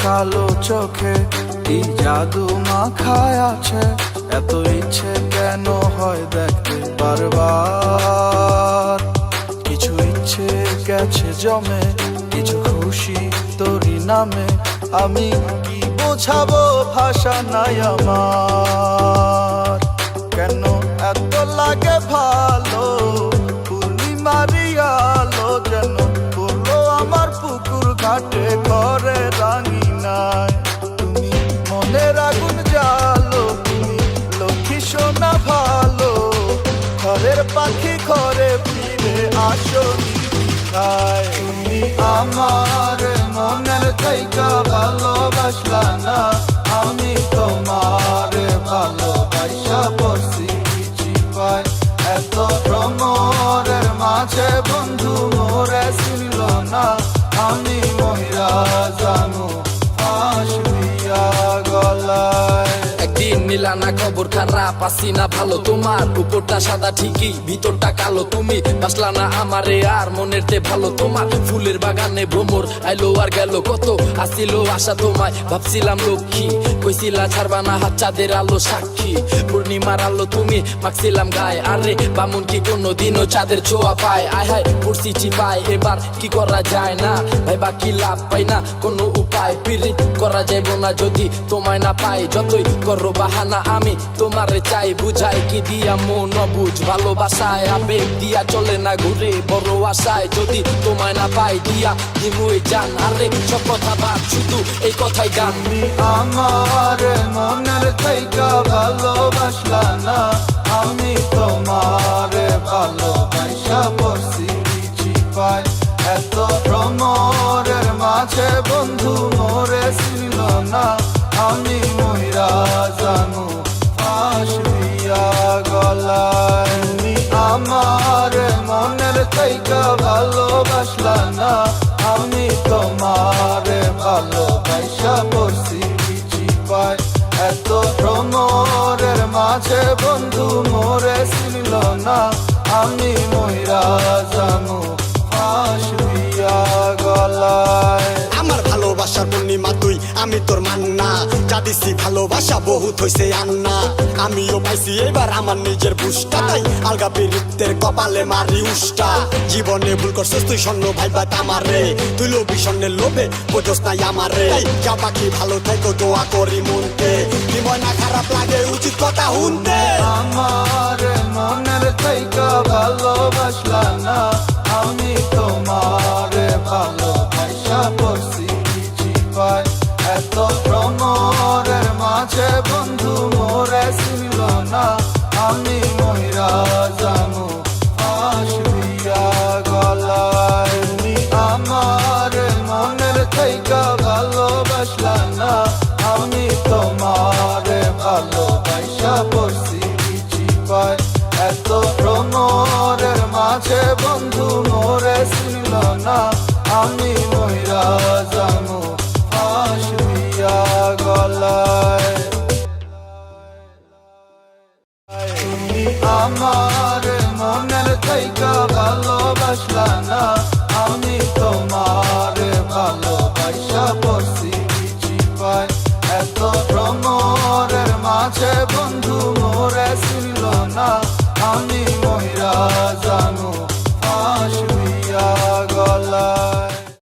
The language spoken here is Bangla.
কালো চোখে কি জাদু মাখায় আছে, এত ইচ্ছে কেন হয় দেখতে বারবার। কিছু ইচ্ছে গেছে জমে, কিছু খুশি তোরই নামে, আমি কি বোঝাবো ভাষা নাই আমার। কেন এত লাগে ভালো, পূর্ণিমারি আলো যেন পড়লো আমার পুকুর ঘাটে ঘরে রাঙিনায়। তুমি মনের আগুন জ্বালো, তুমি লক্ষ্মী সোনা ভালো, ঘরের পাখি ঘরে ফিরে আসো নিশায়। তুমি আমার মনের থেইকা ভালোবাসলা না, আমি তোমার ভালোবাসা পড়ছি চিপায়। এত ভ্রমরের মাঝে বন্ধু মোরে চিনল না, আমি মহিলা জানু ফাঁস দিয়া গলায়। একদিন নিলা না খবর খারাপ, আসি না ভালো, তোমার উপরটা সাদা ঠিকই ভিতরটা কালো। তুমি বাসলা না আমারে আর মনের তে ভালো, তোমার ফুলের বাগানে ভ্রমর আইলো আর গেল। কত আসিল আশা তোমায়, ভাবছিলাম লক্ষ্মী, কইছিলা ছাড়বা না হাত চাঁদের আলো সাক্ষী। পূর্ণিমার আলো তুমি মাখছিলাম গায়ে, আরে বামুন কি কোনোদিনও চাঁদের ছোঁয়া পায়। আয় হায় পড়ছি চিপায়, এবার কি করা যায় না ভাইবা, কি লাভ পাই না কোনো উপায়। পিরিত করা যাইব না যদি তোমায় না পাই, যতই করো বাহানা আমি তোমারে চাই। বুঝাই কি দিয়া মন অবুঝ, ভালোবাসায় আবেগ দিয়া চলে না ঘুরে বড় আশায়। যদি তোমায় না পাই দিয়া দিমুই জান, আরে সব কথা বাদ শুধু এই কথাই গান। তুমি আমার মনের থেইকা ভালোবাসলা না, আমি তোমার ভালোবাসা পড়ছি চিপায়। এত ভ্রমরের মাঝে বন্ধু মোরে চিনল না, আমি মহিলা জানু ফাঁস দিয়া গলায়। তুমি আমার মনের থেইকা ভালোবাসলা না, আমি তোমার ভালোবাসা পড়ছি চিপায়। এত ভ্রমরের মাঝে বন্ধু মোরে চিনল না, আমি মহিলা জানু ফাঁস দিয়া গলায়। আমার ভালোবাসার পূর্ণিমা তুই, আমি তোর মান্না, যা দিছি ভালোবাসা বহুত হইছে আন্না। আমিও পাইছি এবার আমার নিজের বুঝটা, তাই আলগা বীরিত্বের কপালে মারি উষ্টা। জীবনে ভুল করছিস তুই স্বর্ণ ভাইবা তামারে, তুই লোভী স্বর্ণের লোভে বোঝস নাই আমারে। যা পাখি ভালো থাকো দোয়া করি মনতে, কি ময়না খারাপ লাগে উচিত কথা শুনতে। আমার মনের থেইকা ভালোবাসলা না, আমি তোমার ভালোবাসা পড়ছি চিপায়। এত ভ্রমরের মাঝে বন্ধু মোরে চিনল না, আমি মহিলা জানু ফাঁস দিয়া গলায়। তুমি আমার মনের থেইকা ভালোবাসলা না, আমি তোমার ভালোবাসা পড়ছি চিপায়। এত ভ্রমরের মাঝে বন্ধু মোরে চিনল না, আমি মহিলা জানু ফাঁস দিয়া গলায়। তুমি আমার মনের থেইকা ভালোবাসলা না, আমি তোমার ভালোবাসা পড়ছি চিপায়। এত ভ্রমরের মাঝে বন্ধু মোরে চিনল না, আমি মহিলা